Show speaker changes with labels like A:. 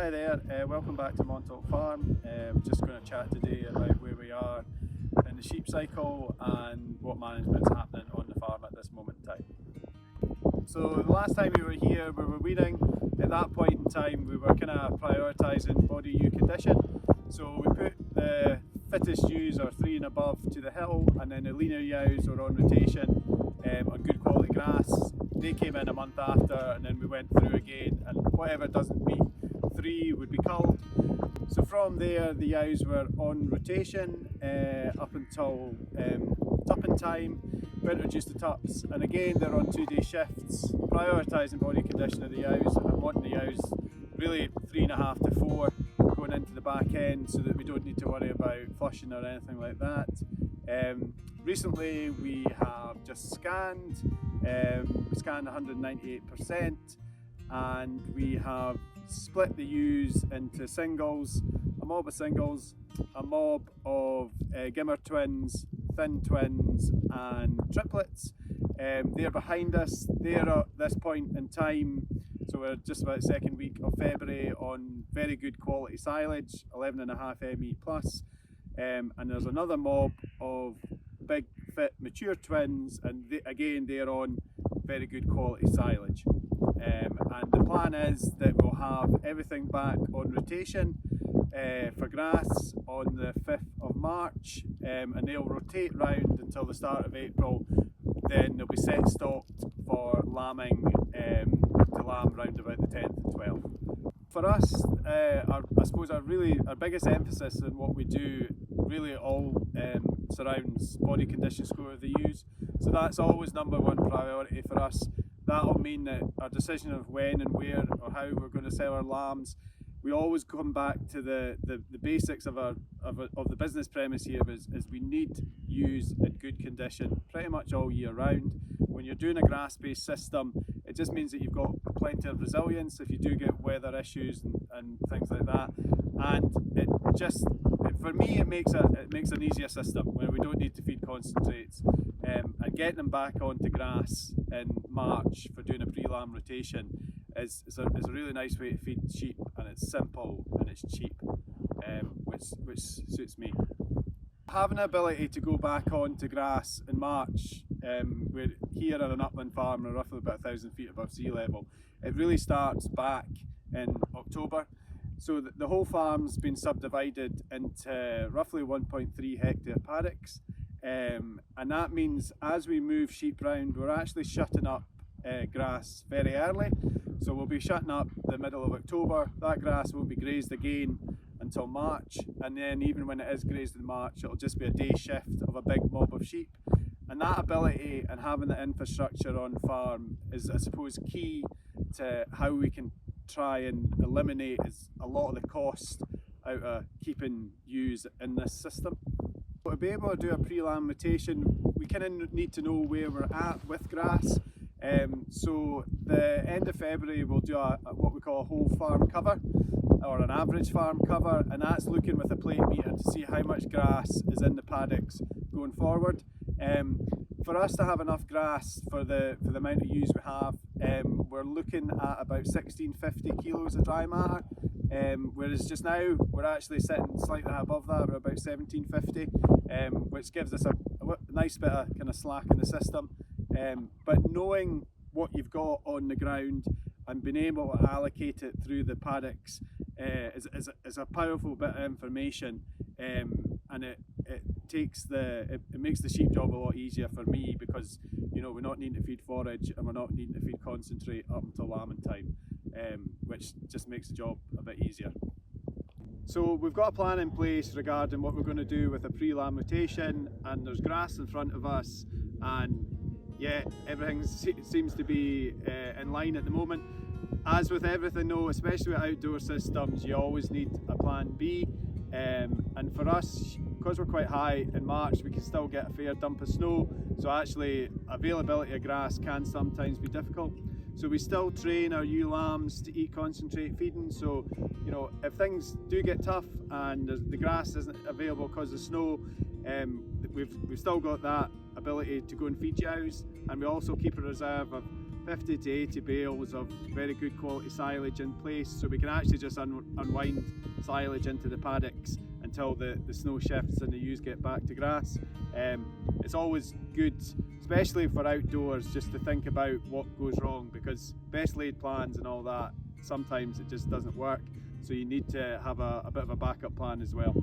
A: Hi there, welcome back to Montalt Farm. We're just going to chat today about where we are in the sheep cycle and what management's happening on the farm at this moment in time. So the last time we were here we were weeding. At that point in time we were kind of prioritising body ewe condition. So we put the fittest ewes or 3 and above to the hill, and then the leaner ewes were on rotation on good quality grass. They came in a month after, and then we went through again, and whatever doesn't meet 3 would be culled. So from there the ewes were on rotation up until tupping time. We introduced the tups, and again they're on 2-day shifts, prioritising body condition of the ewes and wanting the ewes really 3.5 to 4 going into the back end, so that we don't need to worry about flushing or anything like that. Recently we have just scanned, we scanned 198%, and we have split the ewes into singles, a mob of singles, a mob of gimmer twins, thin twins and triplets. They're behind us. They're at this point in time, so we're just about the 2nd week of February, on very good quality silage, 11.5 ME plus, and there's another mob of big fit mature twins, and again they're on very good quality silage. And the plan is that we'll have everything back on rotation for grass on the 5th of March, and they'll rotate round until the start of April. Then they'll be set stocked for lambing to lamb round about the 10th and 12th. For us, I suppose our biggest emphasis in what we do really all surrounds body condition score of the ewes. So that's always #1 priority for us. That'll mean that our decision of when and where or how we're going to sell our lambs, we always come back to the basics of the business premise here is we need ewes in good condition pretty much all year round. When you're doing a grass-based system, it just means that you've got plenty of resilience if you do get weather issues and things like that. And for me, it makes an easier system when we don't need to feed concentrates. And getting them back onto grass in March for doing a pre-lamb rotation is a really nice way to feed sheep, and it's simple and it's cheap, which suits me. Having the ability to go back onto grass in March, we're here at an upland farm, we're roughly about 1,000 feet above sea level. It really starts back in October. So the whole farm's been subdivided into roughly 1.3 hectare paddocks, and that means as we move sheep round, we're actually shutting up grass very early. So we'll be shutting up the middle of October. That grass won't be grazed again until March, and then even when it is grazed in March, it'll just be a day shift of a big mob of sheep. And that ability and having the infrastructure on farm is, I suppose, key to how we can try and eliminate a lot of the cost out of keeping ewes in this system. To be able to do a pre-lamb rotation, we kind of need to know where we're at with grass. So the end of February we'll do what we call a whole farm cover, or an average farm cover, and that's looking with a plate meter to see how much grass is in the paddocks going forward. For us to have enough grass for the amount of ewes we have, we're looking at about 1,650 kilos of dry matter, whereas just now we're actually sitting slightly above that, we're about 1,750, which gives us a nice bit of kind of slack in the system. But knowing what you've got on the ground and being able to allocate it through the paddocks is a powerful bit of information, and it makes the sheep job a lot easier for me, because we're not needing to feed forage and we're not needing to feed concentrate up until lambing time, which just makes the job a bit easier. So we've got a plan in place regarding what we're going to do with a pre-lamb rotation, and there's grass in front of us, and yeah, everything seems to be in line at the moment. As with everything though, especially with outdoor systems, you always need a plan B, and for us, because we're quite high in March, we can still get a fair dump of snow, so actually availability of grass can sometimes be difficult. So we still train our ewe lambs to eat concentrate feeding, so if things do get tough and the grass isn't available because of snow, we've still got that ability to go and feed ewes, and we also keep a reserve of 50 to 80 bales of very good quality silage in place, so we can actually just unwind silage into the paddocks until the snow shifts and the ewes get back to grass. It's always good, especially for outdoors, just to think about what goes wrong, because best laid plans and all that, sometimes it just doesn't work, so you need to have a bit of a backup plan as well.